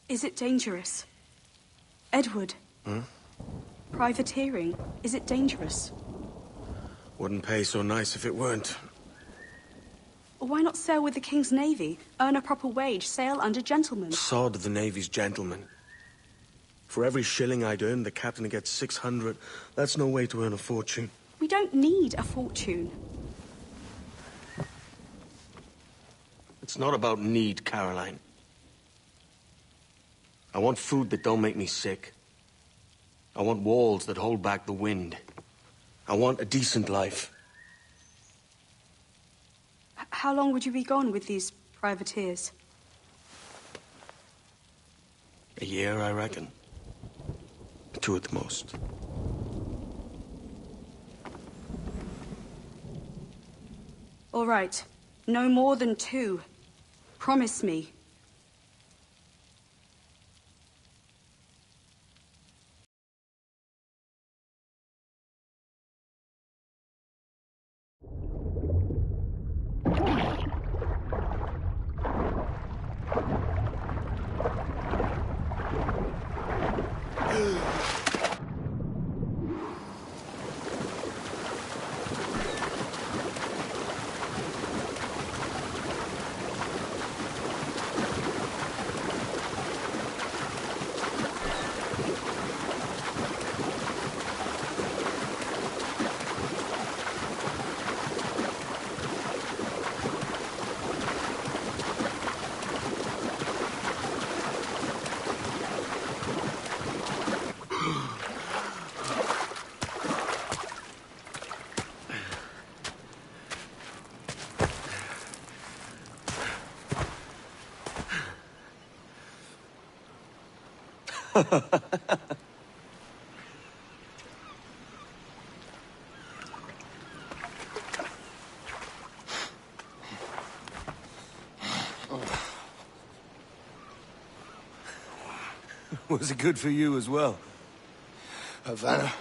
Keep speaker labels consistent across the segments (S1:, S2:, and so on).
S1: Is it dangerous? Edward?
S2: Hmm?
S1: Privateering, is it dangerous?
S2: Wouldn't pay so nice if it weren't.
S1: Why not sail with the King's Navy? Earn a proper wage, sail under gentlemen.
S2: Sod the Navy's gentlemen. For every shilling I'd earn, the captain gets 600. That's no way to earn a fortune.
S1: We don't need a fortune.
S2: It's not about need, Caroline. I want food that don't make me sick. I want walls that hold back the wind. I want a decent life.
S1: How long would you be gone with these privateers?
S2: A year, I reckon. 2 at the most.
S1: All right. No more than 2. Promise me.
S3: Was it good for you as well?
S4: Havana.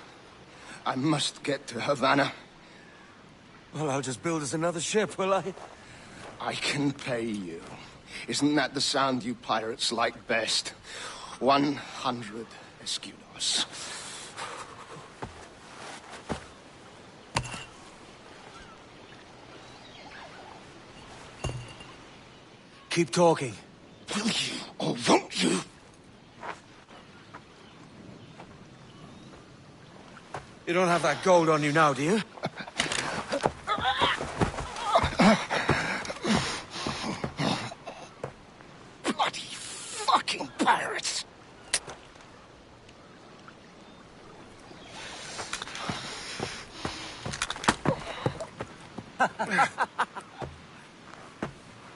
S4: I must get to Havana.
S3: Well, I'll just build us another ship, will I?
S4: I can pay you. Isn't that the sound you pirates like best? 100 escudos.
S3: Keep talking.
S4: Will you, or won't you?
S3: You don't have that gold on you now, do you?
S4: Bloody fucking pirates!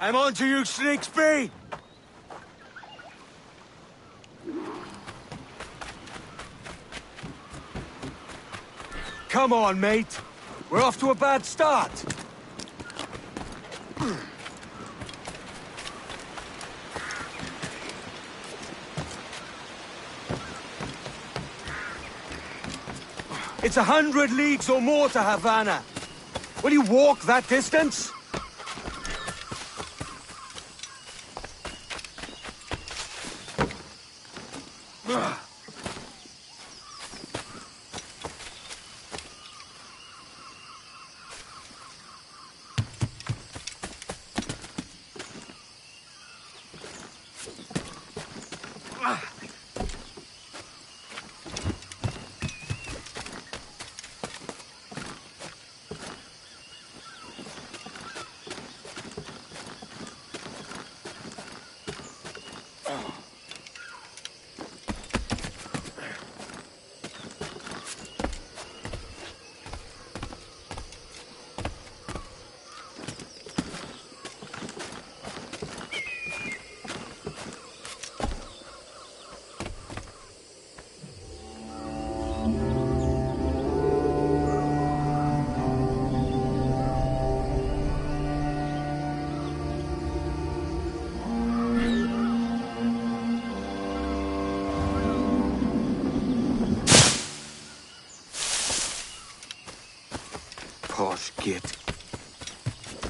S3: I'm on to you, Sneaksby! Come on, mate. We're off to a bad start. It's 100 leagues or more to Havana. Will you walk that distance? Posh git.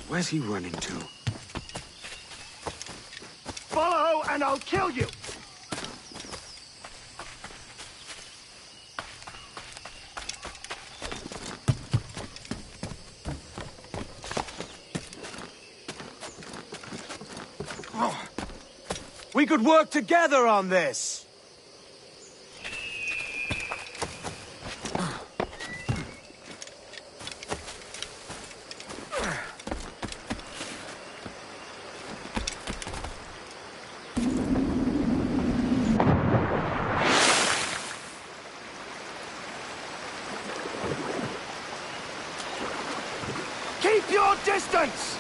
S3: Where's he running to?
S4: Follow and I'll kill you!
S3: We could work together on this!
S4: Keep your distance!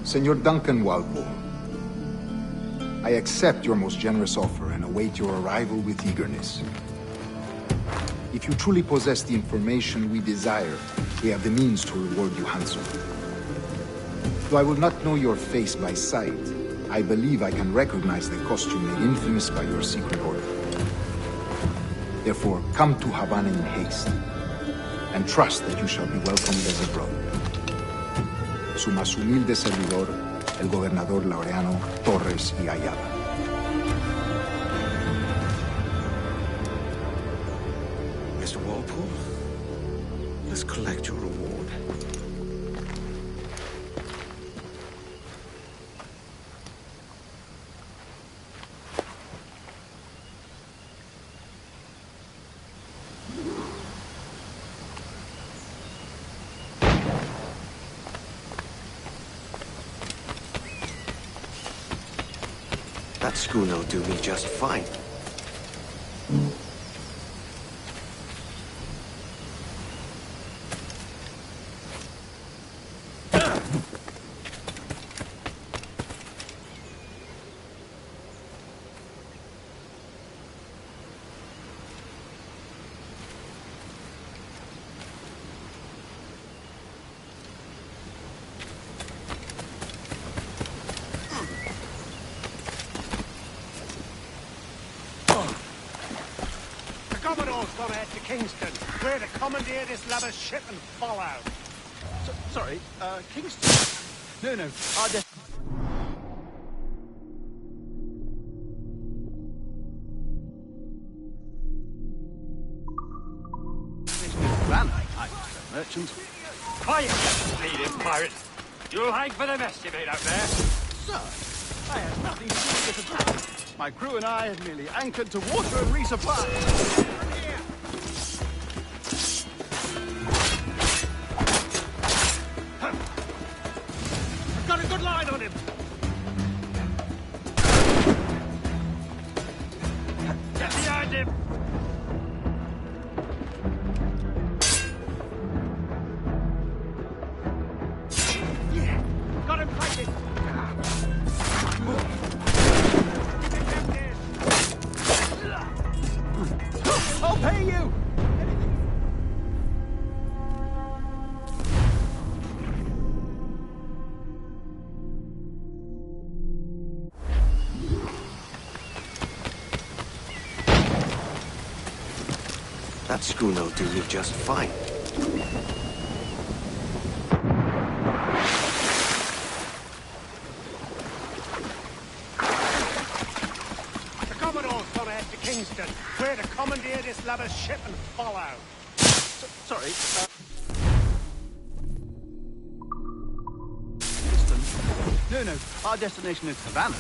S5: Senor Duncan Walpole, I accept your most generous offer and await your arrival with eagerness. If you truly possess the information we desire, we have the means to reward you handsomely. Though I will not know your face by sight, I believe I can recognize the costume made infamous by your secret order. Therefore, come to Havana in haste, and trust that you shall be welcomed as a brother. Su más humilde servidor, el gobernador Laureano Torres y Ayala.
S2: Mr. Walpole, let's collect your reward. That schooner'll do me just fine.
S4: Come ahead to Kingston. We're to commandeer this lubber's ship and follow.
S6: Sorry, Kingston? No, merchant.
S7: Quiet, bleeding pirates! You'll hang for the mess you made out there.
S6: Sir, I had nothing to do with this attack. My crew and I had merely anchored to water and resupply.
S7: I've got a good line on him! Get behind him! Yeah! Got him fighting!
S6: I'll pay you!
S2: That schooner'll do me just fine.
S7: The Commodore's gone ahead to Kingston. We're to commandeer this lavish ship and follow.
S6: Sorry. No. Our destination is Havana.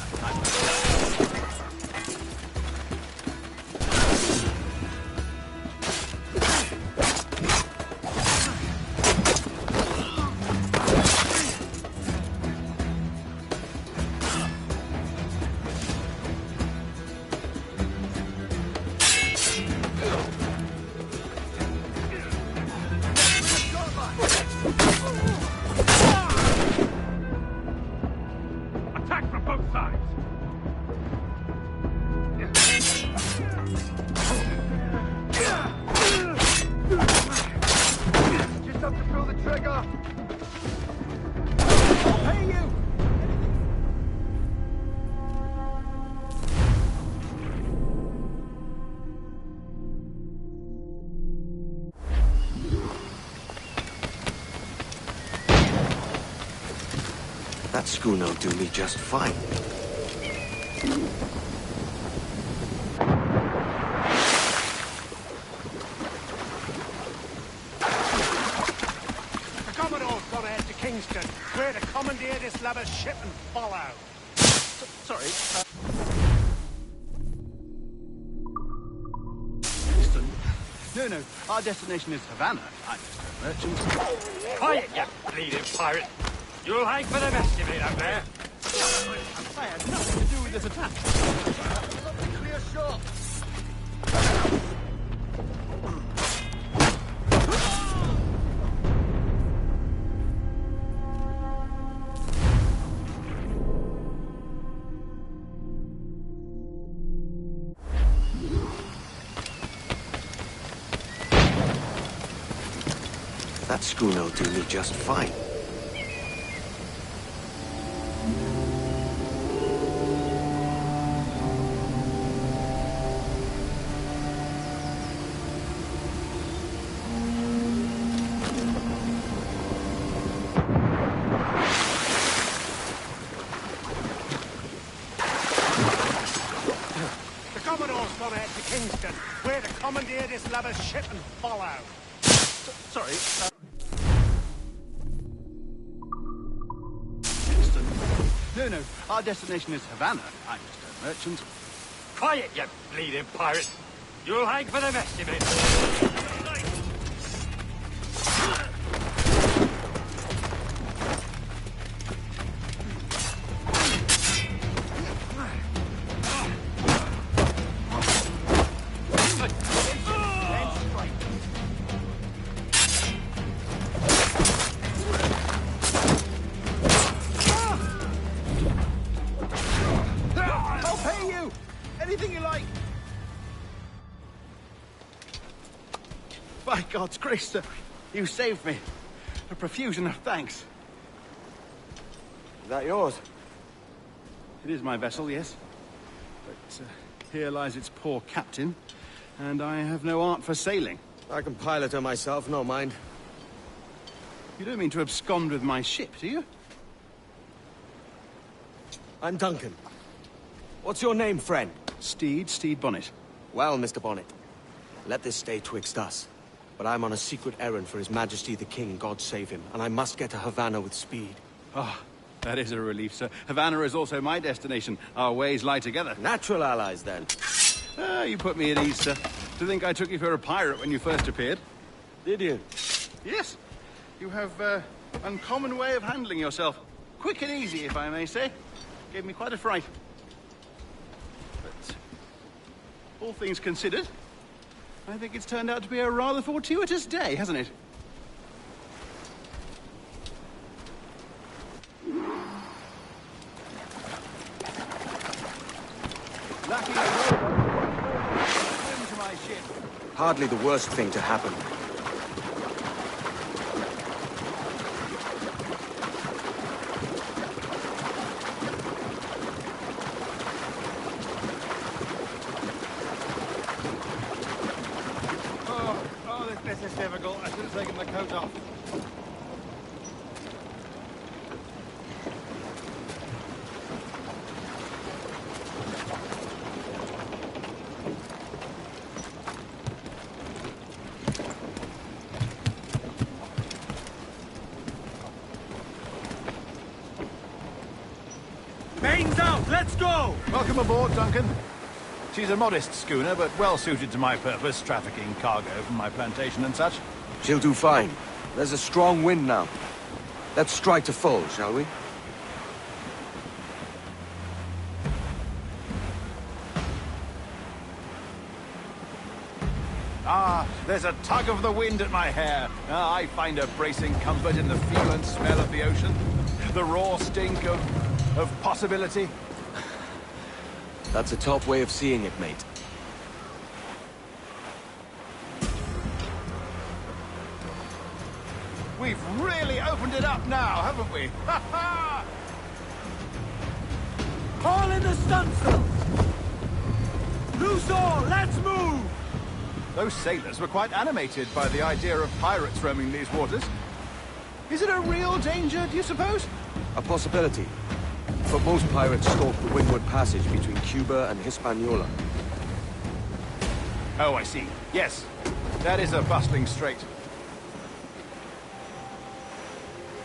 S7: Attack from both sides.
S6: Just have to pull the trigger. I'll pay you.
S2: That schooner'll do me just fine.
S7: The Commodore's gone ahead to Kingston. We're to commandeer this lavish ship and follow.
S6: Sorry. No. Our destination is Havana. I'm just a merchant.
S7: Quiet, you bleeding pirate. You'll hang for the mess you made out there.
S6: I had nothing to do with this attack. Lovely clear shot.
S2: That schooner'll do me just fine.
S7: The Commodore's gone ahead to Kingston. We're to commandeer this lavish ship and follow.
S6: Sorry. No. Our destination is Havana. I'm just a merchant.
S7: Quiet, you bleeding pirate. You'll hang for the mess you made.
S6: I'll pay you. Anything you like. By God's grace, sir, you saved me. A profusion of thanks.
S3: Is that yours?
S6: It is my vessel, yes. But here lies its poor captain, and I have no art for sailing.
S3: I can pilot her myself, no mind.
S6: You don't mean to abscond with my ship, do you?
S3: I'm Duncan. What's your name, friend?
S6: Steed Bonnet.
S2: Well, Mr. Bonnet, let this stay twixt us. But I'm on a secret errand for His Majesty the King, God save him, and I must get to Havana with speed.
S6: Ah, that is a relief, sir. Havana is also my destination. Our ways lie together.
S2: Natural allies, then.
S6: Ah, you put me at ease, sir. To think I took you for a pirate when you first appeared.
S2: Did you?
S6: Yes. You have uncommon way of handling yourself. Quick and easy, if I may say. Gave me quite a fright. But all things considered, I think it's turned out to be a rather fortuitous day, hasn't it? Lucky swim to my ship.
S2: Hardly the worst thing to happen.
S6: difficult. I should have taken the coat off.
S3: Main's out! Let's go!
S6: Welcome aboard, Duncan. She's a modest schooner, but well suited to my purpose, trafficking cargo from my plantation and such.
S2: She'll do fine. There's a strong wind now. Let's strike to full, shall we?
S6: Ah, there's a tug of the wind at my hair. Ah, I find a bracing comfort in the feel and smell of the ocean. The raw stink of possibility.
S2: That's a top way of seeing it, mate.
S6: We've really opened it up now, haven't we? Ha ha!
S3: All in the stunsail! Loose all! Let's move!
S6: Those sailors were quite animated by the idea of pirates roaming these waters. Is it a real danger, do you suppose?
S2: A possibility. But most pirates stalk the windward passage between Cuba and Hispaniola.
S6: Oh, I see. Yes, that is a bustling strait.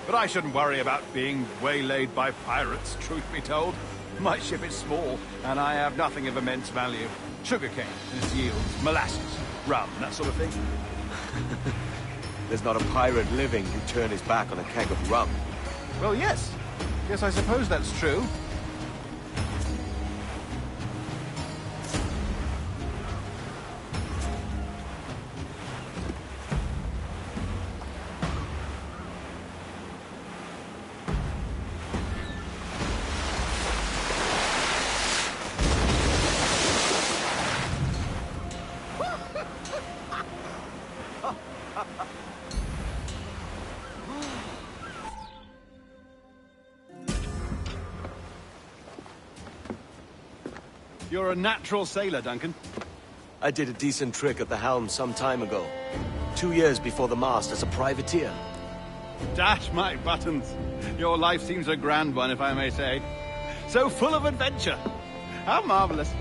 S6: But I shouldn't worry about being waylaid by pirates, truth be told. My ship is small, and I have nothing of immense value. Sugarcane and its yields, molasses, rum, that sort of thing.
S2: There's not a pirate living who'd turn his back on a keg of rum.
S6: Well, yes. Yes, I suppose that's true. You're a natural sailor, Duncan.
S2: I did a decent trick at the helm some time ago. 2 years before the mast as a privateer.
S6: Dash my buttons. Your life seems a grand one, if I may say. So full of adventure. How marvelous.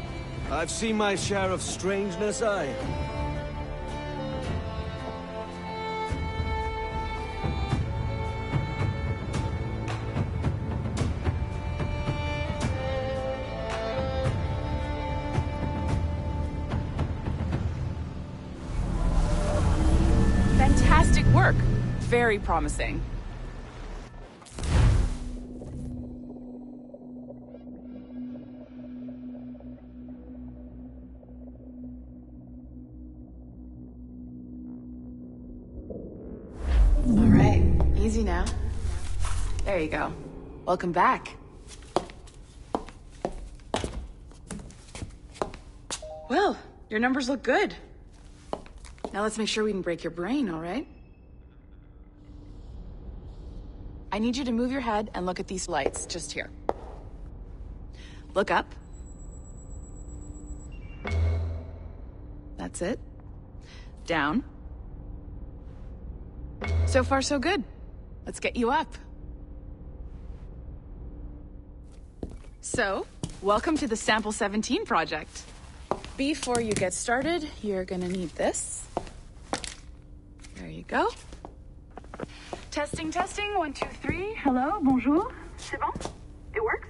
S2: I've seen my share of strangeness, aye.
S8: Fantastic work. Very promising. All right, easy now. There you go. Welcome back. Well, your numbers look good. Now let's make sure we can break your brain, all right? I need you to move your head and look at these lights, just here. Look up. That's it. Down. So far, so good. Let's get you up. So, welcome to the Sample 17 project. Before you get started, you're gonna need this. There you go. Testing, testing, 1, 2, 3. Hello, bonjour. C'est bon? It works?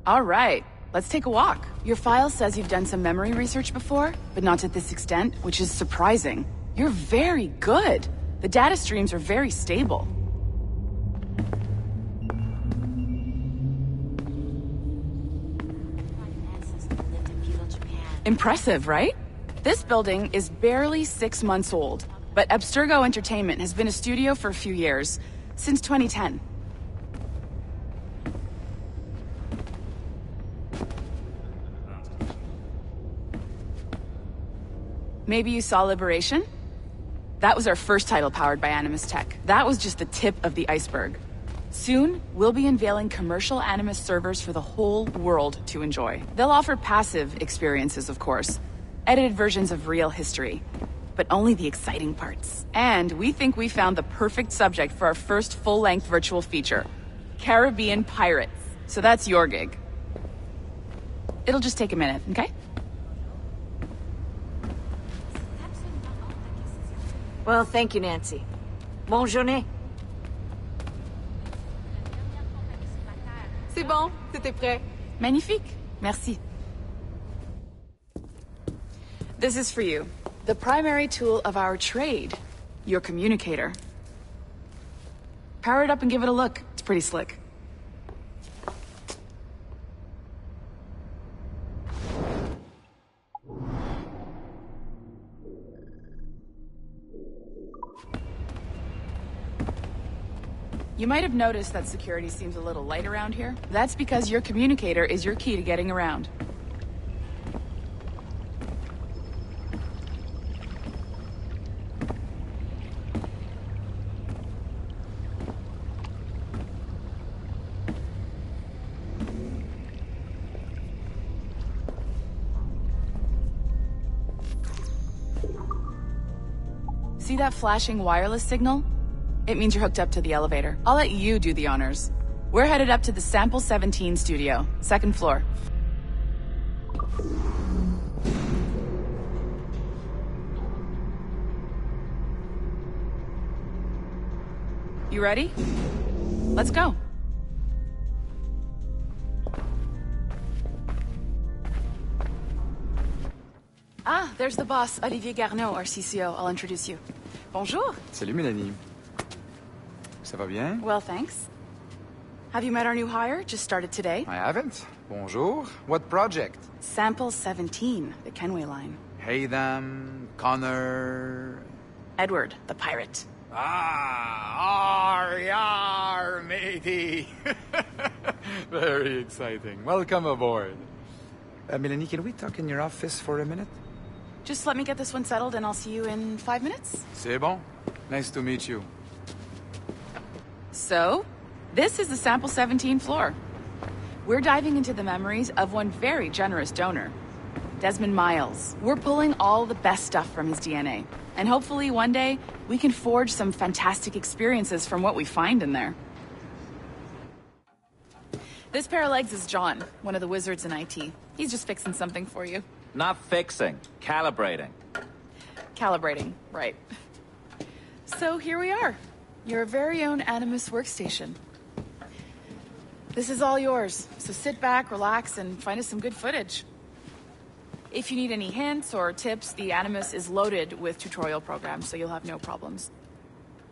S8: All right, let's take a walk. Your file says you've done some memory research before, but not to this extent, which is surprising. You're very good. The data streams are very stable. Impressive, right? This building is barely 6 months old, but Abstergo Entertainment has been a studio for a few years, since 2010. Maybe you saw Liberation? That was our first title powered by Animus Tech. That was just the tip of the iceberg. Soon, we'll be unveiling commercial Animus servers for the whole world to enjoy. They'll offer passive experiences, of course. edited versions of real history. But only the exciting parts. And we think we found the perfect subject for our first full-length virtual feature. Caribbean pirates. So that's your gig. It'll just take a minute, okay?
S9: Well, thank you, Nancy. Bonne journée.
S8: C'est bon, c'était prêt. Magnifique. Merci. This is for you. The primary tool of our trade. Your communicator. Power it up and give it a look. It's pretty slick. You might have noticed that security seems a little light around here. That's because your communicator is your key to getting around. See that flashing wireless signal? It means you're hooked up to the elevator. I'll let you do the honors. We're headed up to the Sample 17 studio, 2nd floor. You ready? Let's go. Ah, there's the boss, Olivier Garneau, our CCO. I'll introduce you. Bonjour.
S10: Salut, Mélanie. Ça va bien?
S8: Well, thanks. Have you met our new hire? Just started today.
S10: I haven't. Bonjour. What project?
S8: Sample 17, the Kenway line.
S10: Hey them, Connor...
S8: Edward, the pirate.
S10: Ah, yar, matey. Very exciting. Welcome aboard. Mélanie, can we talk in your office for a minute?
S8: Just let me get this one settled and I'll see you in 5 minutes.
S10: C'est bon. Nice to meet you.
S8: So, this is the Sample 17 floor. We're diving into the memories of one very generous donor, Desmond Miles. We're pulling all the best stuff from his DNA. And hopefully one day, we can forge some fantastic experiences from what we find in there. This pair of legs is John, one of the wizards in IT. He's just fixing something for you.
S11: Not fixing, calibrating.
S8: Calibrating, right. So here we are. Your very own Animus workstation. This is all yours, so sit back, relax, and find us some good footage. If you need any hints or tips, the Animus is loaded with tutorial programs, so you'll have no problems.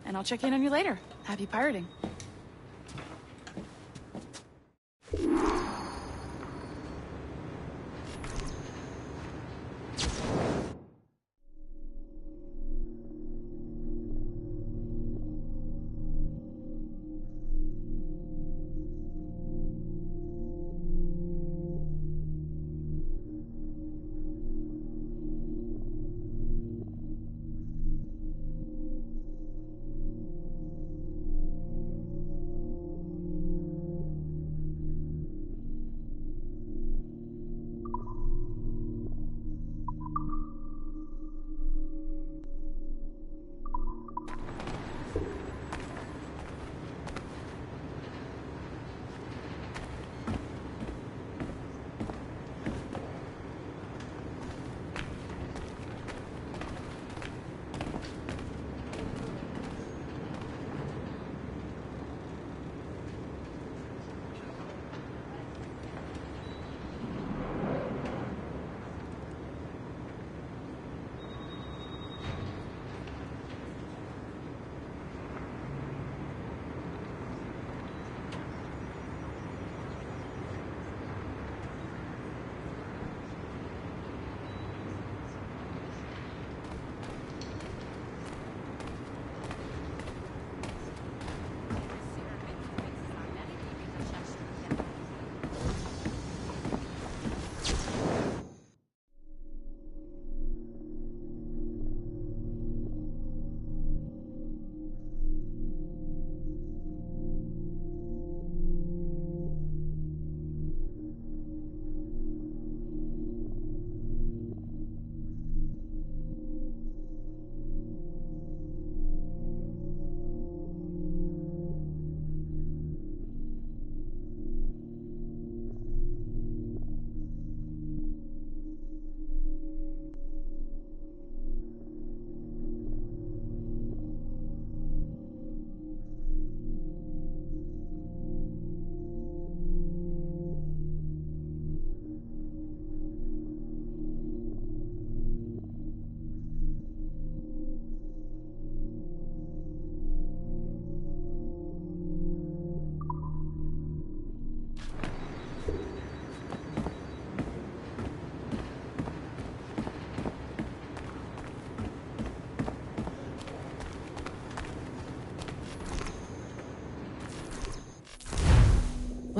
S8: And I'll check in on you later. Happy pirating.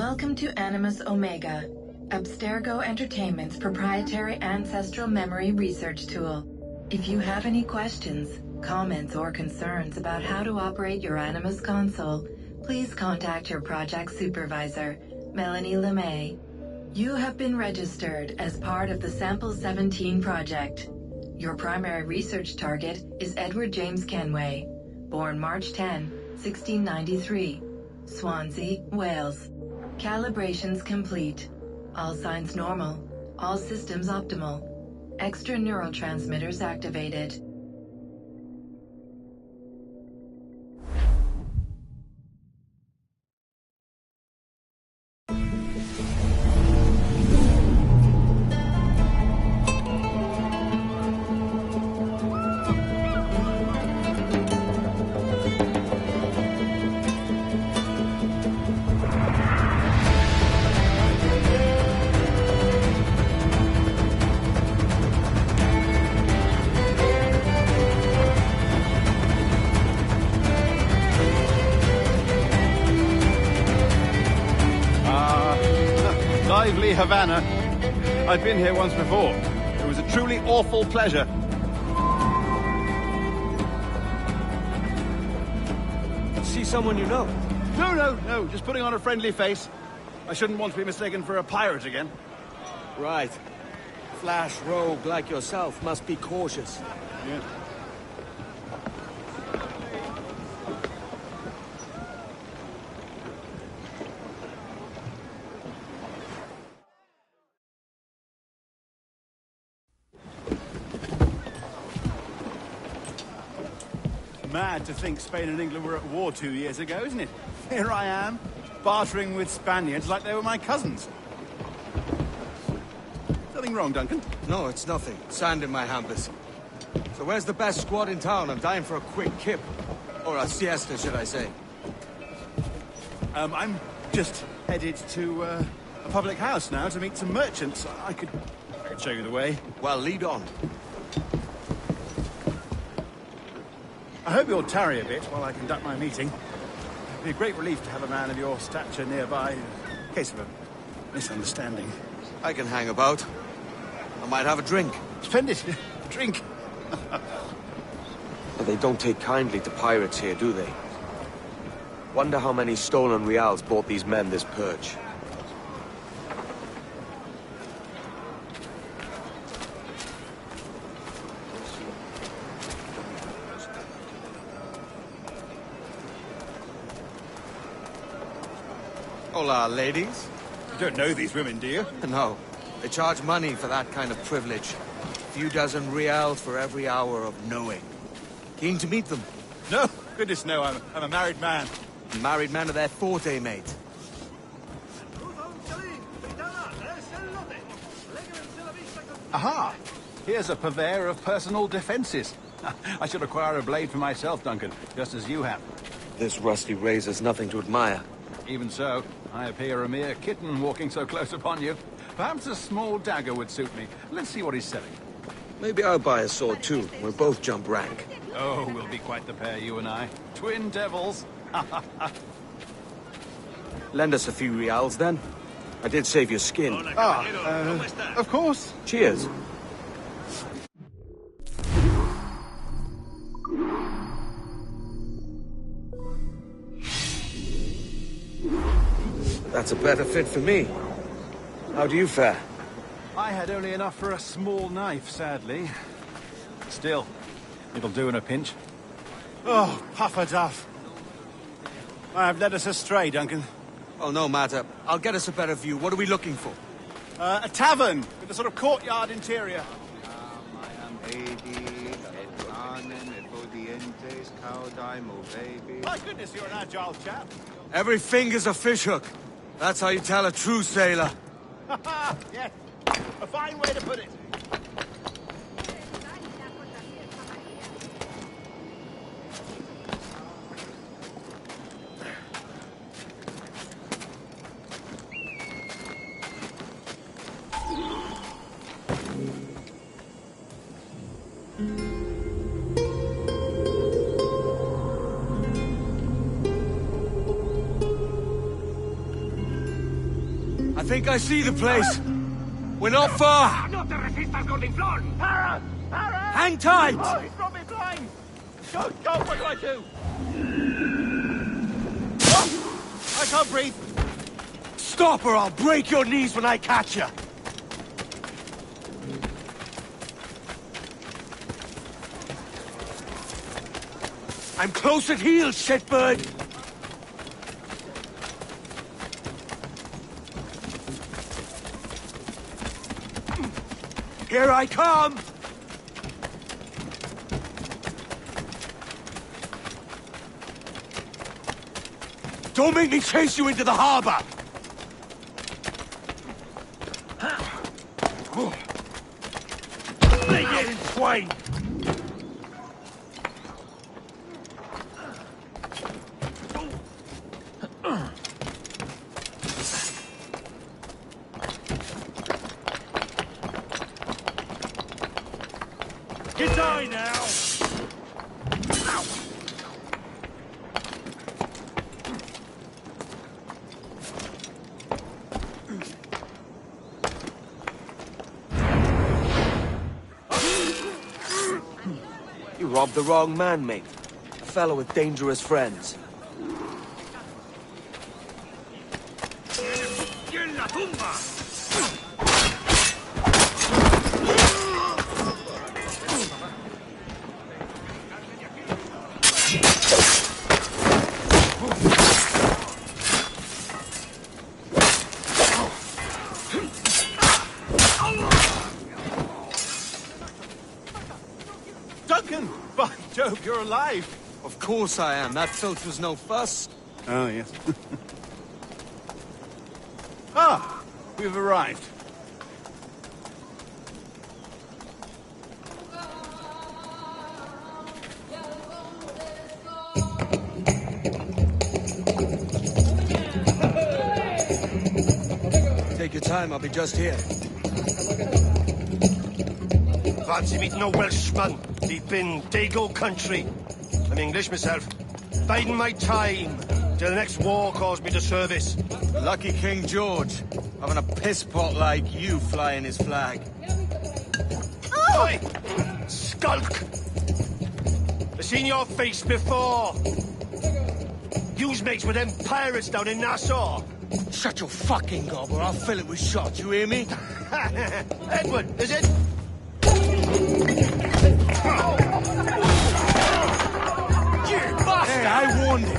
S12: Welcome to Animus Omega, Abstergo Entertainment's proprietary ancestral memory research tool. If you have any questions, comments, or concerns about how to operate your Animus console, please contact your project supervisor, Melanie LeMay. You have been registered as part of the Sample 17 project. Your primary research target is Edward James Kenway, born March 10, 1693, Swansea, Wales. Calibrations complete. All signs normal. All systems optimal. Extra neurotransmitters activated.
S6: Lively Havana. I've been here once before. It was a truly awful pleasure.
S2: See someone you know?
S6: No. Just putting on a friendly face. I shouldn't want to be mistaken for a pirate again.
S2: Right. Flash rogue like yourself must be cautious.
S6: Yeah. Mad to think Spain and England were at war 2 years ago, isn't it? Here I am, bartering with Spaniards like they were my cousins. Nothing wrong, Duncan?
S2: No, it's nothing. Sand in my hampers. So where's the best squad in town? I'm dying for a quick kip. Or a siesta, should I say.
S6: I'm just headed to a public house now to meet some merchants. I could show you the way.
S2: Well, lead on.
S6: I hope you'll tarry a bit while I conduct my meeting. It'd be a great relief to have a man of your stature nearby in case of a misunderstanding.
S2: I can hang about. I might have a drink.
S6: Splendid. Drink.
S2: But they don't take kindly to pirates here, do they? Wonder how many stolen reals bought these men this purge. Hola, ladies.
S6: You don't know these women, do you?
S2: No. They charge money for that kind of privilege. A few dozen reals for every hour of knowing. Keen to meet them?
S6: No, goodness no, I'm a married man.
S2: Married man of their forte, mate.
S6: Aha! Here's a purveyor of personal defenses. I should acquire a blade for myself, Duncan, just as you have.
S2: This rusty razor's nothing to admire.
S6: Even so, I appear a mere kitten walking so close upon you. Perhaps a small dagger would suit me. Let's see what he's selling.
S2: Maybe I'll buy a sword too. We'll both jump rank.
S6: Oh, we'll be quite the pair, you and I. Twin devils.
S2: Lend us a few reals, then. I did save your skin.
S6: Of course.
S2: Cheers. That's a better fit for me. How do you fare?
S6: I had only enough for a small knife, sadly. Still, it'll do in a pinch. Oh, puffer duff. I have led us astray, Duncan.
S2: Oh, no matter. I'll get us a better view. What are we looking for?
S6: A tavern with a sort of courtyard interior. My goodness, you're an agile chap.
S2: Every finger's a fishhook. That's how you tell a true sailor.
S6: Yes, a fine way to put it.
S3: I think I see the place. We're not far.
S7: No te resistas, Gordinflón!
S3: Hang tight!
S6: Oh, he's brought me blind! Go, what do I do? Oh, I can't breathe.
S3: Stop or I'll break your knees when I catch you. I'm close at heel, shitbird! Here I come! Don't make me chase you into the harbor! They get in twain!
S7: You die now!
S2: You robbed the wrong man, mate. A fellow with dangerous friends.
S6: Duncan! By Jove, you're alive!
S3: Of course I am. That filch was no fuss.
S6: Oh, yes. Ah! We've arrived.
S3: Take your time, I'll be just here.
S7: Fancy meeting a Welshman deep in Dago country. I'm English myself. Biding my time till the next war calls me to service.
S3: Lucky King George, having a piss pot like you flying his flag.
S7: Oi! Skulk! I've seen your face before. You's mates with them pirates down in Nassau.
S3: Shut your fucking gob or I'll fill it with shot, you hear me?
S7: Edward, is it?
S3: Hey, I warned him.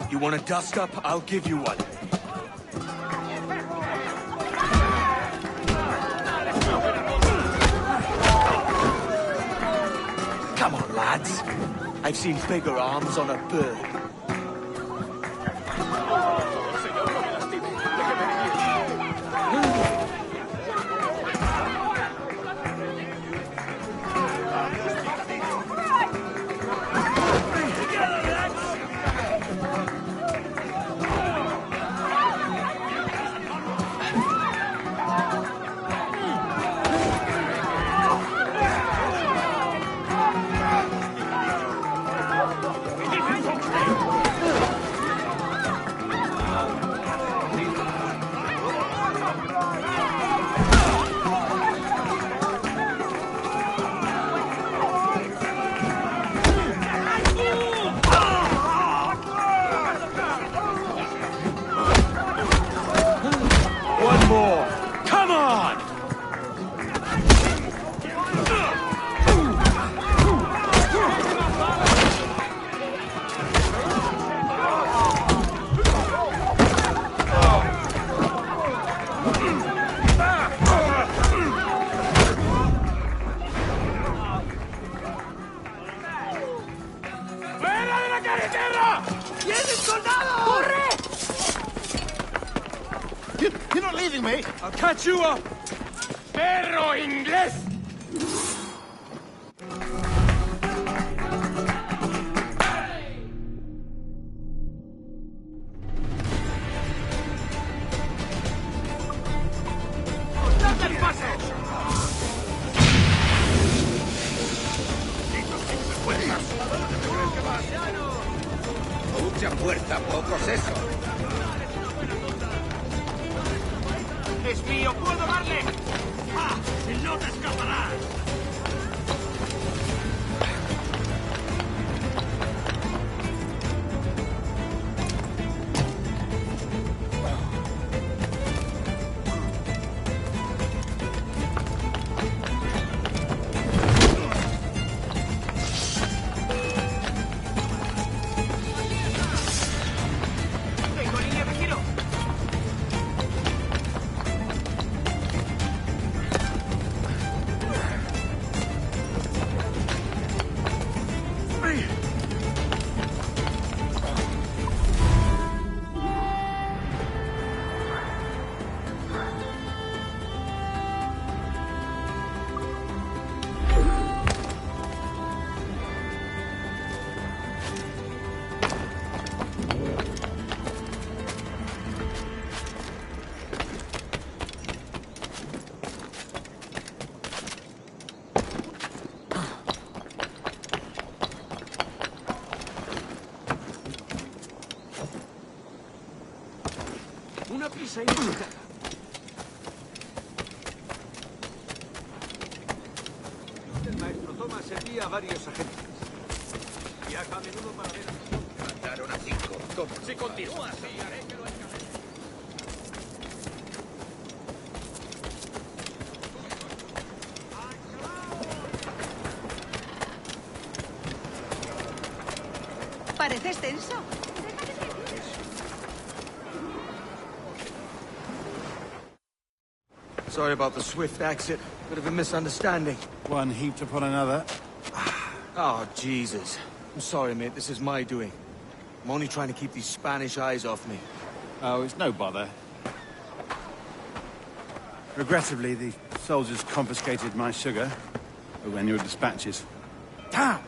S3: You want a dust-up? I'll give you one. Come on, lads. I've seen bigger arms on a bird.
S6: You're not leaving me!
S3: I'll catch you up!
S7: Perro inglés!
S13: Mucha fuerza, poco seso.
S7: ¡Es mío! ¡Puedo darle! ¡Ah! ¡No te escaparás!
S2: Una prisa ilícita. El maestro Thomas servía a varios agentes. Viaja a menudo para ver a...
S13: Mataron a 5. ¿Cómo?
S7: Si continúa así, haré que lo encargue.
S14: Parece extenso.
S2: Sorry about the swift exit. Bit of a misunderstanding.
S6: One heaped upon another.
S2: Oh, Jesus. I'm sorry, mate. This is my doing. I'm only trying to keep these Spanish eyes off me.
S6: Oh, it's no bother. Regrettably, the soldiers confiscated my sugar when your dispatches.
S2: Damn!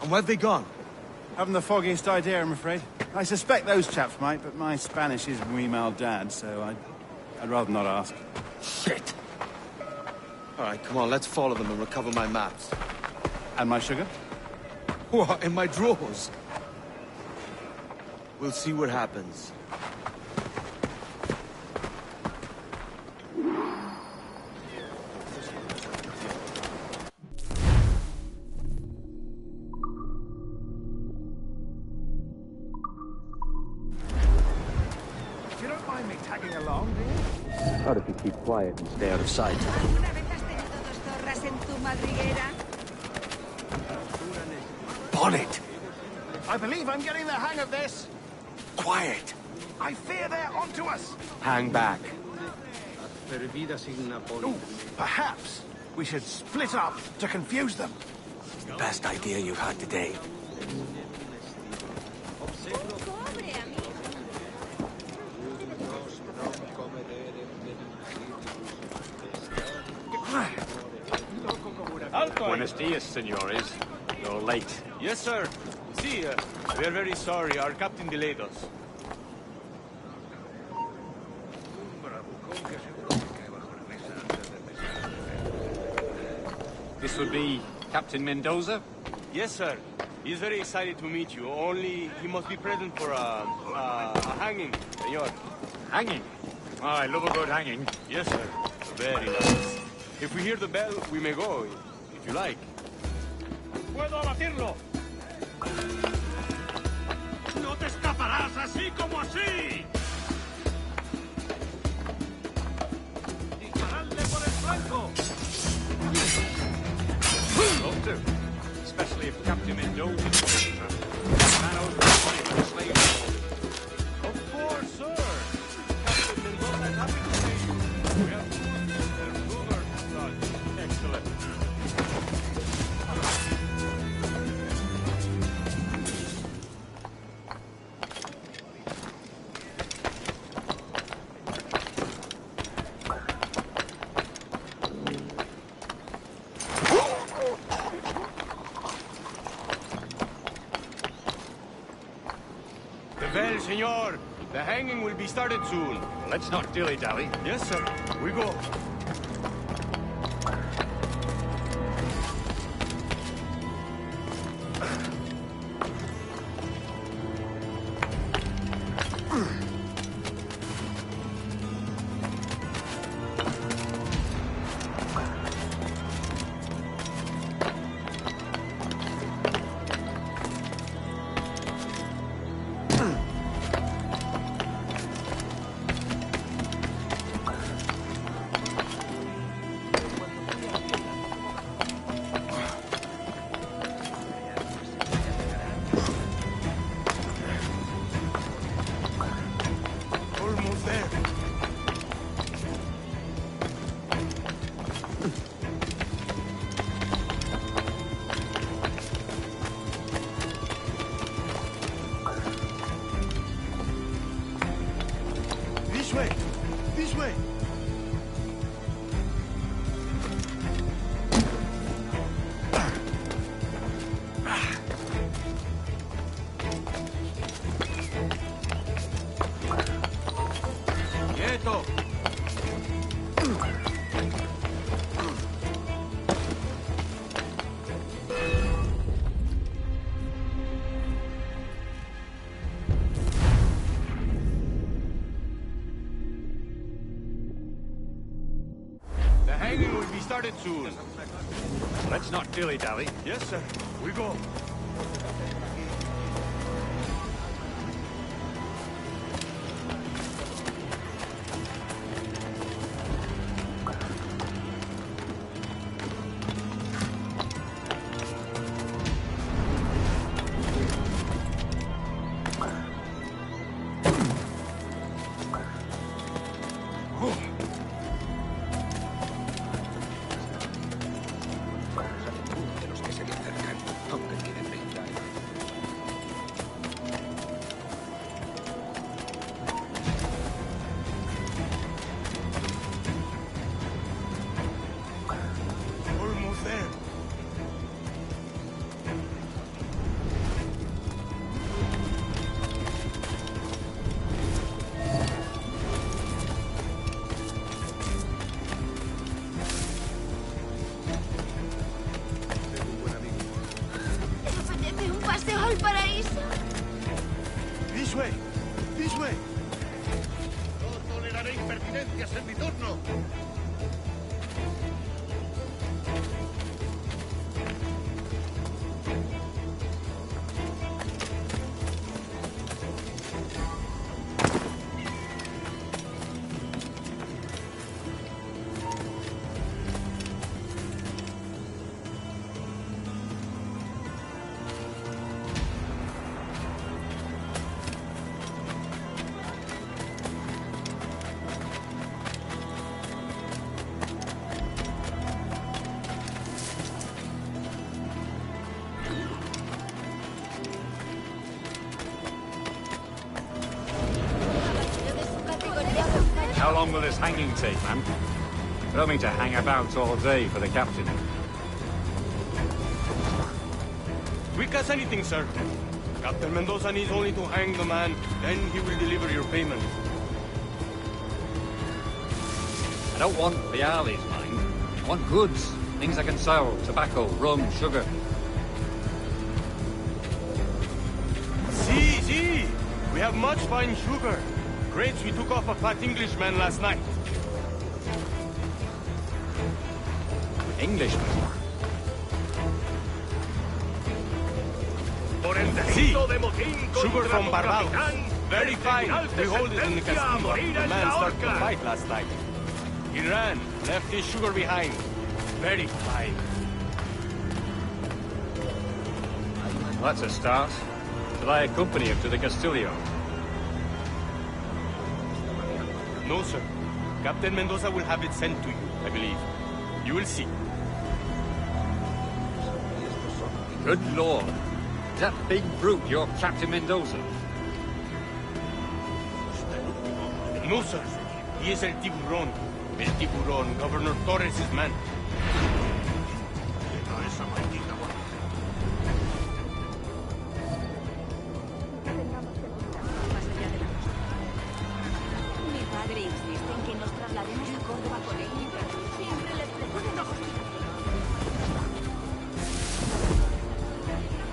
S2: And where've they gone?
S6: Haven't the foggiest idea, I'm afraid. I suspect those chaps might, but my Spanish is muy mal dad, so I'd rather not ask.
S2: Shit! All right, come on, let's follow them and recover my maps.
S6: And my sugar?
S2: What, in my drawers? We'll see what happens.
S6: You don't mind me tagging along, do you?
S2: Not if you keep quiet and stay out of sight.
S14: ¿Alguna vez has tenido dos zorras en tu madriguera?
S2: Bonnet!
S6: I believe I'm getting the hang of this.
S2: Quiet!
S6: I fear they're onto us.
S2: Hang back.
S6: Ooh, perhaps we should split up to confuse them.
S2: Best idea you've had today.
S15: Buenos dias, senores. You're late.
S2: Yes, sir. See, we are very sorry. Our captain delayed us.
S15: This would be Captain Mendoza?
S2: Yes, sir. He's very excited to meet you. Only he must be present for a hanging, senor.
S15: Hanging? Oh, I love a good hanging.
S2: Yes, sir. Very nice. If we hear the bell, we may go, if you like.
S7: ¡Puedo abatirlo! ¡No te escaparás así como así! ¡Disparadle por el flanco!
S15: Love to. Especially if Captain Mendoza is man over the slave.
S2: Of course, sir. Captain Mendoza is happy to see you. We have and rumor such. Excellent. Well, senor, the hanging will be started soon.
S15: Let's not dilly-dally.
S2: Yes, sir. We go.
S15: started soon. Let's not dilly-dally.
S6: Yes, sir. We go.
S15: How long will this hanging take, man? I don't mean to hang about all day for the captain.
S2: Quick as anything, sir. Captain Mendoza needs only to hang the man, then he will deliver your payment.
S15: I don't want reales, mind. I want goods. Things I can sell. Tobacco, rum, sugar.
S2: See! We have much fine sugar. Grapes we took off a fat Englishman last night.
S15: Englishman?
S2: See, sugar from Barbados. Very fine. We hold it in the castillo. The man started to fight last night. He ran, left his sugar behind. Very fine.
S15: Well, that's a start. Shall I accompany him to the Castillo?
S2: No, sir. Captain Mendoza will have it sent to you, I believe. You will see.
S15: Good Lord. Is that big brute your Captain Mendoza?
S2: No, sir. He is El Tiburón. El Tiburón, Governor Torres' man.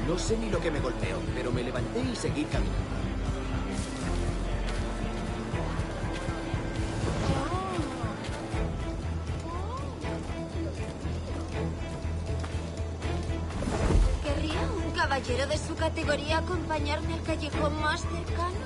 S13: No sé ni lo que me golpeó, pero me levanté y seguí caminando.
S16: ¿Querría un caballero de su categoría acompañarme al callejón más cercano?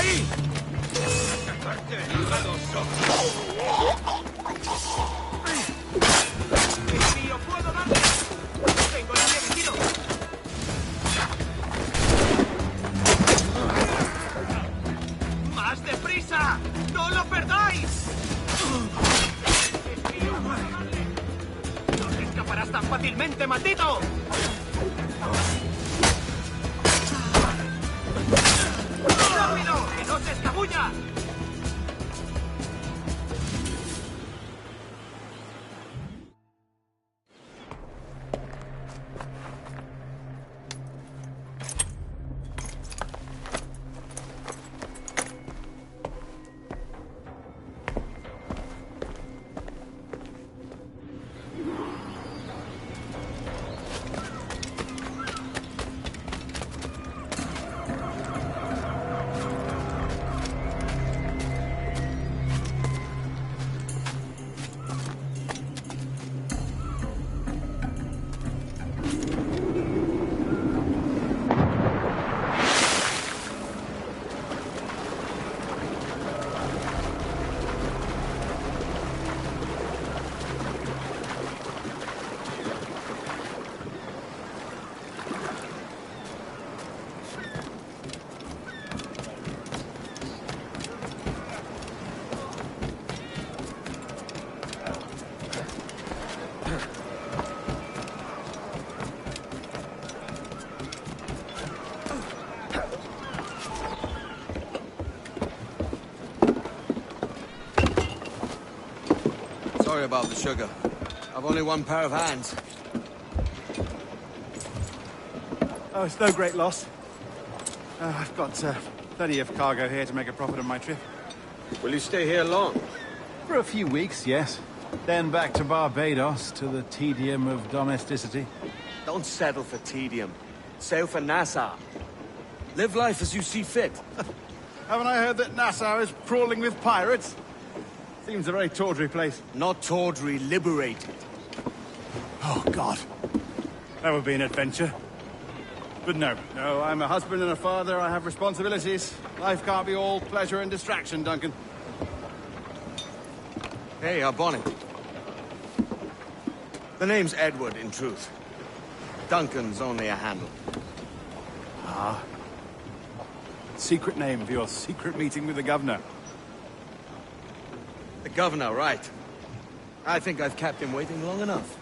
S3: ahí!
S15: ¡Tío, puedo darle! ¡Tengo la metido! ¡Más deprisa! ¡No lo perdáis! ¡No te escaparás tan fácilmente, maldito! ¡Rápido! ¡Que no se escabulla!
S3: Sorry about the sugar. I've only one pair of hands.
S6: Oh, it's no great loss. I've got plenty of cargo here to make a profit on my trip.
S3: Will you stay here long?
S6: For a few weeks, yes. Then back to Barbados, to the tedium of domesticity.
S3: Don't settle for tedium. Sail for Nassau. Live life as you see fit.
S6: Haven't I heard that Nassau is crawling with pirates? Seems a very tawdry place.
S3: Not tawdry, liberated.
S6: Oh, God. That would be an adventure. But no, I'm a husband and a father. I have responsibilities. Life can't be all pleasure and distraction, Duncan.
S3: Hey, our bonnet. The name's Edward, in truth. Duncan's only a handle.
S6: Ah. Secret name for your secret meeting with the governor.
S3: The governor, right. I think I've kept him waiting long enough.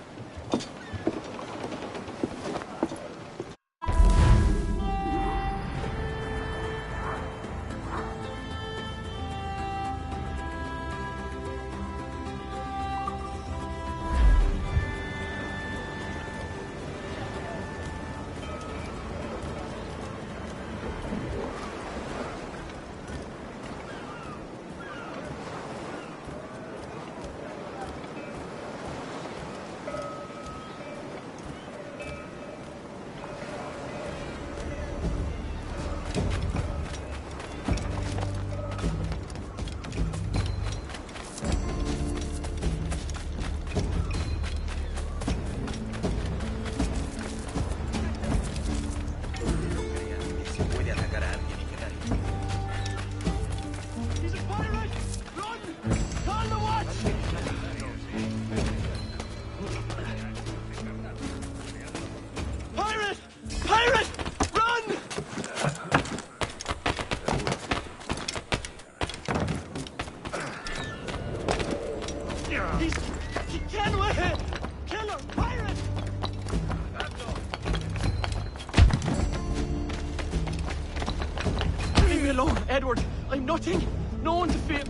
S15: Edward, I'm nothing. No one to fear.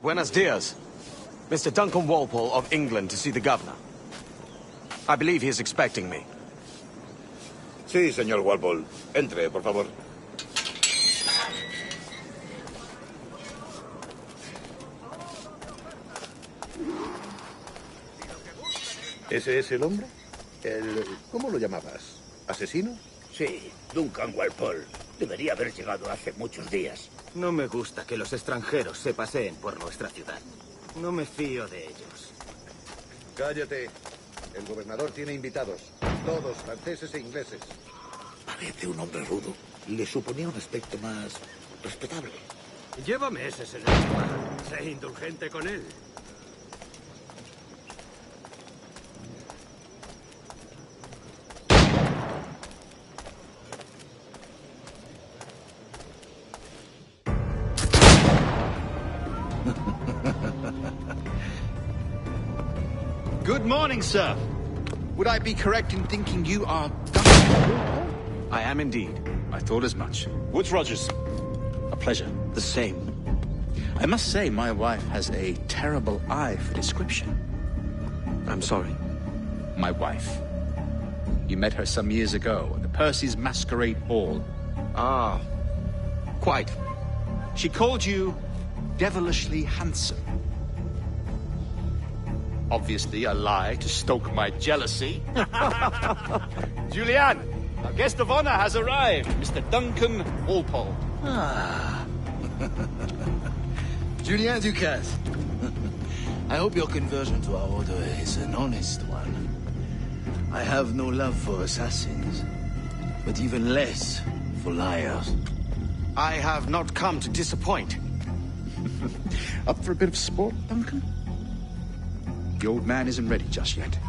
S3: Buenos dias. Mr. Duncan Walpole of England to see the governor. I believe he is expecting me.
S17: Sí, señor Walpole. Entre, por favor. ¿Ese es el hombre? ¿Cómo lo llamabas? ¿Asesino?
S13: Sí, Duncan Walpole. Debería haber llegado hace muchos días.
S18: No me gusta que los extranjeros se paseen por nuestra ciudad. No me fío de ellos.
S17: Cállate. El gobernador tiene invitados. Todos franceses e ingleses.
S13: Parece un hombre rudo. Le suponía un aspecto más respetable.
S7: Lleva meses en el trabajo. Sé indulgente con él.
S19: Good morning, sir. Would I be correct in thinking you are Duncan?
S3: I am indeed.
S19: I thought as much. Woods Rogers. A pleasure.
S3: The same.
S19: I must say, my wife has a terrible eye for description.
S3: I'm sorry.
S19: My wife. You met her some years ago at the Percy's Masquerade Ball.
S3: Ah, quite.
S19: She called you devilishly handsome. Obviously a lie to stoke my jealousy. Julianne, our guest of honor has arrived, Mr. Duncan Walpole.
S20: Ah. Julien Ducasse. I hope your conversion to our order is an honest one. I have no love for assassins, but even less for liars.
S3: I have not come to disappoint.
S19: Up for a bit of sport, Duncan? The old man isn't ready just yet.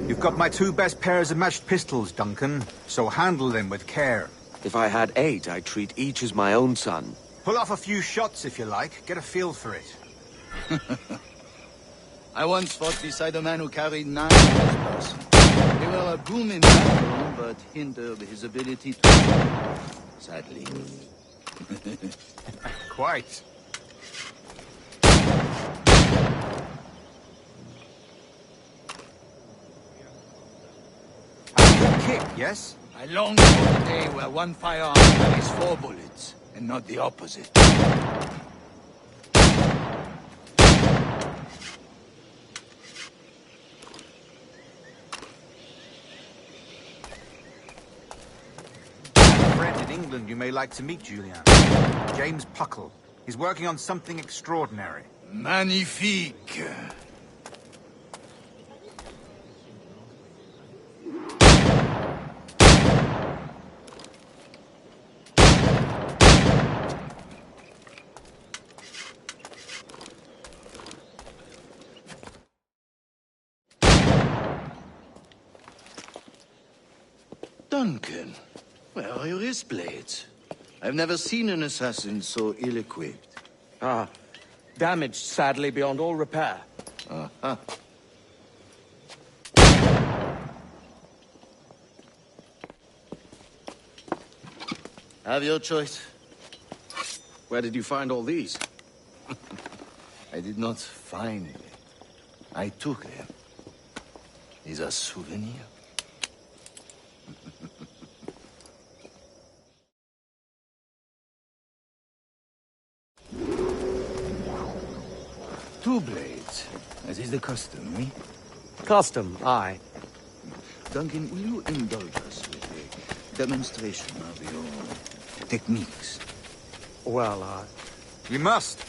S10: You've got my 2 best pairs of matched pistols, Duncan, so handle them with care.
S3: If I had 8, I'd treat each as my own son.
S10: Pull off a few shots if you like. Get a feel for it.
S20: I once fought beside a man who carried 9 in his person. They were a boom in battle, but hindered his ability to... Sadly.
S10: Quite. A good kick, yes?
S20: I long for the day where one firearm carries 4 bullets, and not the opposite.
S10: In England you may like to meet Julian. James Puckle. He's working on something extraordinary.
S20: Magnifique. Duncan. Where are your wrist blades? I've never seen an assassin so ill-equipped.
S3: Ah, damaged, sadly, beyond all repair.
S20: Uh-huh. Have your choice.
S3: Where did you find all these?
S20: I did not find them. I took them. These are souvenirs. Two blades, as is the custom, eh?
S3: Custom, aye.
S20: Duncan, will you indulge us with a demonstration of your techniques?
S3: Well,
S10: We must.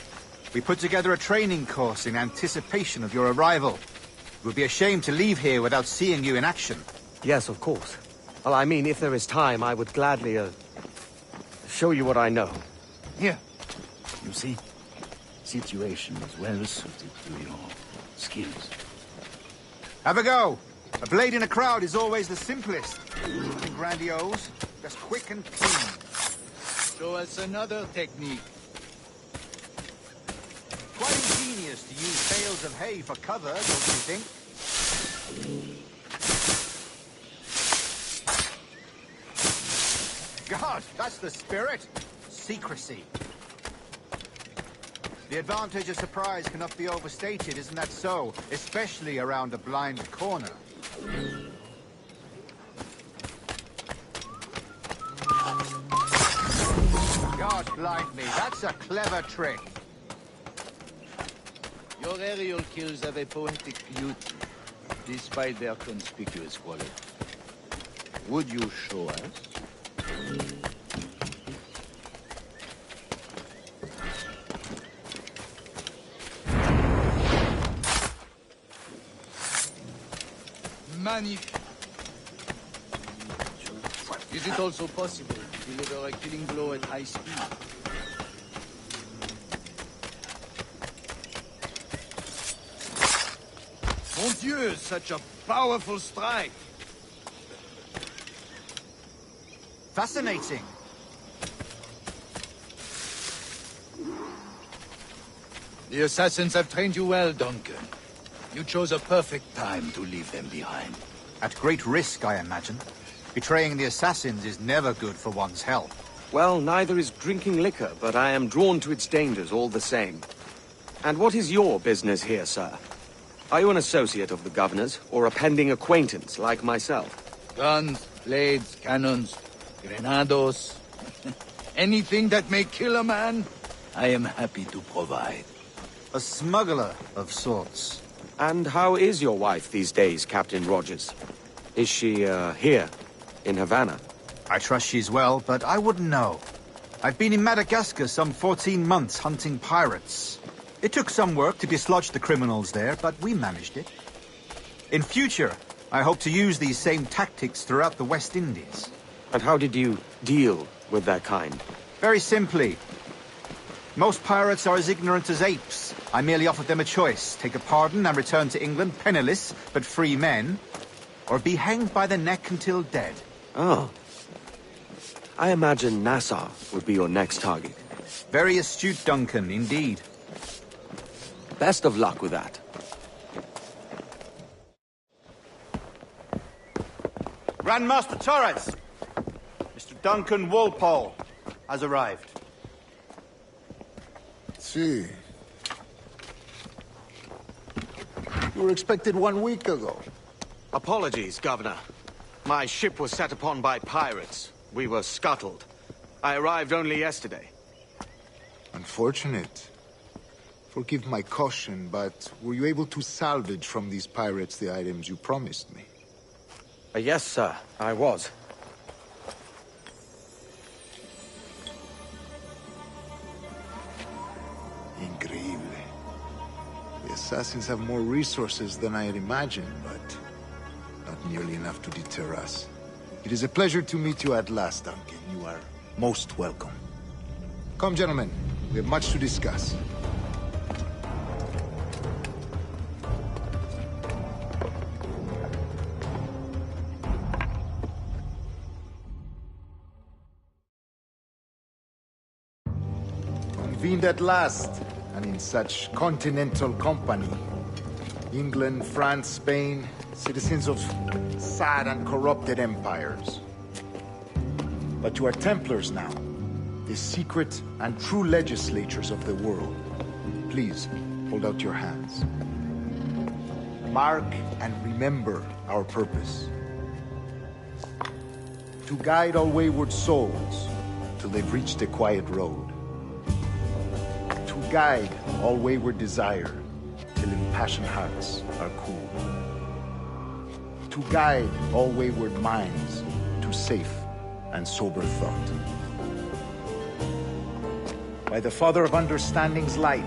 S10: We put together a training course in anticipation of your arrival. It would be a shame to leave here without seeing you in action.
S3: Yes, of course. Well, I mean, if there is time, I would gladly, show you what I know.
S20: Here. You see? Situation is well suited to your skills.
S10: Have a go. A blade in a crowd is always the simplest. Nothing grandiose, just quick and clean.
S20: Show us another technique.
S10: Quite ingenious to use bales of hay for cover, don't you think?
S21: God, that's the spirit. Secrecy. The advantage of surprise cannot be overstated, isn't that so? Especially around a blind corner. God blind me, that's a clever trick.
S20: Your aerial kills have a poetic beauty, despite their conspicuous quality. Would you show us? Magnifique. Is it also possible to deliver a killing blow at high speed?
S6: Mon Dieu, such a powerful strike.
S21: Fascinating.
S20: The assassins have trained you well, Duncan. You chose a perfect time to leave them behind.
S21: At great risk, I imagine. Betraying the assassins is never good for one's health.
S22: Well, neither is drinking liquor, but I am drawn to its dangers all the same. And what is your business here, sir? Are you an associate of the governor's, or a pending acquaintance like myself?
S20: Guns, blades, cannons, grenados. Anything that may kill a man, I am happy to provide.
S21: A smuggler of sorts.
S22: And how is your wife these days, Captain Rogers? Is she, here, in Havana?
S21: I trust she's well, but I wouldn't know. I've been in Madagascar some 14 months hunting pirates. It took some work to dislodge the criminals there, but we managed it. In future, I hope to use these same tactics throughout the West Indies.
S22: And how did you deal with that kind?
S21: Very simply. Most pirates are as ignorant as apes. I merely offered them a choice. Take a pardon and return to England penniless, but free men, or be hanged by the neck until dead.
S22: Oh. I imagine Nassau would be your next target.
S21: Very astute, Duncan, indeed.
S22: Best of luck with that.
S21: Grandmaster Torres! Mr. Duncan Walpole has arrived.
S5: See. You were expected 1 week ago.
S22: Apologies, Governor. My ship was set upon by pirates. We were scuttled. I arrived only yesterday.
S5: Unfortunate. Forgive my caution, but were you able to salvage from these pirates the items you promised me?
S22: Yes, sir, I was.
S5: Increíble. The assassins have more resources than I had imagined, but not nearly enough to deter us. It is a pleasure to meet you at last, Duncan. You are most welcome. Come, gentlemen. We have much to discuss. Convened at last, and in such continental company. England, France, Spain, citizens of sad and corrupted empires. But you are Templars now, the secret and true legislators of the world. Please, hold out your hands. Mark and remember our purpose. To guide all wayward souls till they've reached a quiet road. To guide all wayward desire till impassioned hearts are cool. To guide all wayward minds to safe and sober thought. By the Father of Understanding's light,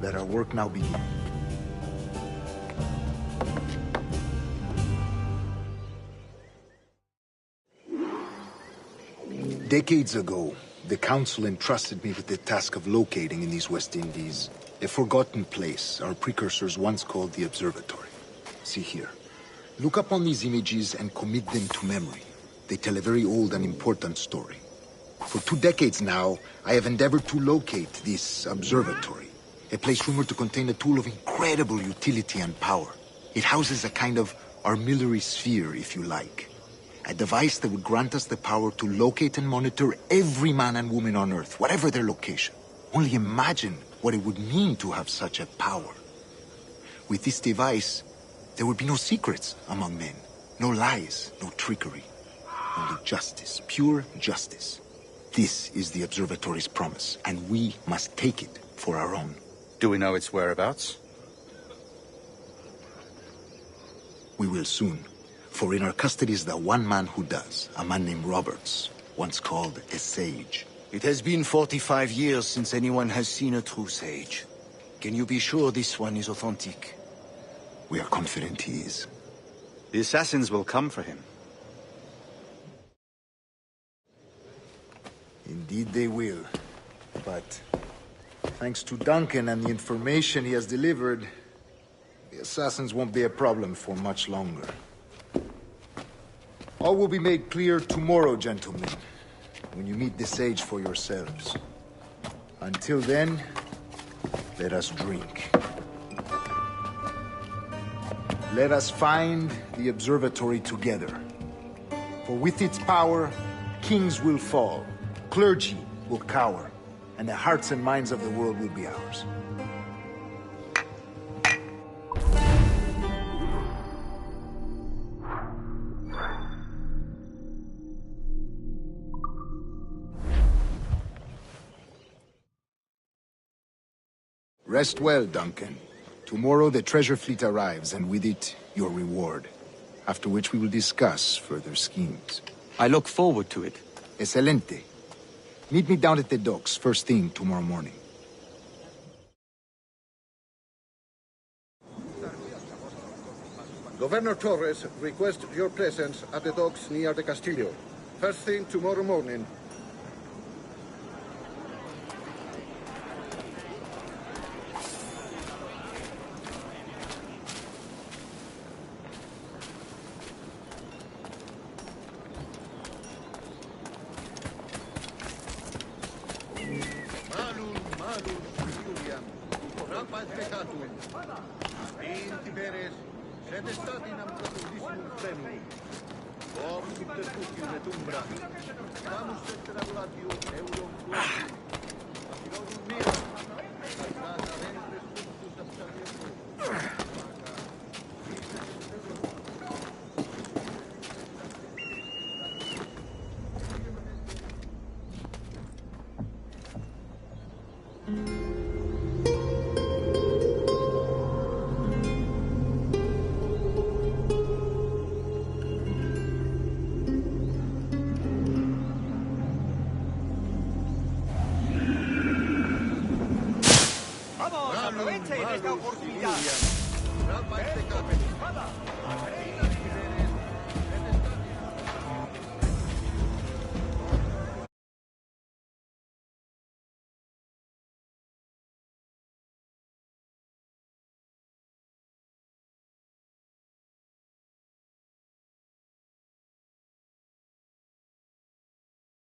S5: let our work now begin. Decades ago, the Council entrusted me with the task of locating in these West Indies a forgotten place our precursors once called the Observatory. See here. Look upon these images and commit them to memory. They tell a very old and important story. For 2 decades now, I have endeavored to locate this observatory, a place rumored to contain a tool of incredible utility and power. It houses a kind of armillary sphere, if you like. A device that would grant us the power to locate and monitor every man and woman on Earth, whatever their location. Only imagine what it would mean to have such a power. With this device, there would be no secrets among men. No lies, no trickery. Only justice, pure justice. This is the Observatory's promise, and we must take it for our own.
S21: Do we know its whereabouts?
S5: We will soon. For in our custody is the one man who does, a man named Roberts, once called a sage.
S20: It has been 45 years since anyone has seen a true sage. Can you be sure this one is authentic?
S5: We are confident he is.
S21: The assassins will come for him.
S5: Indeed they will. But thanks to Duncan and the information he has delivered, the assassins won't be a problem for much longer. All will be made clear tomorrow, gentlemen, when you meet the sage for yourselves. Until then, let us drink. Let us find the observatory together. For with its power, kings will fall, clergy will cower, and the hearts and minds of the world will be ours. Rest well, Duncan. Tomorrow the treasure fleet arrives, and with it, your reward. After which we will discuss further schemes.
S22: I look forward to it.
S5: Excelente. Meet me down at the docks first thing tomorrow morning.
S17: Governor Torres requests your presence at the docks near the Castillo. First thing tomorrow morning.
S15: Aprovechen esta oportunidad.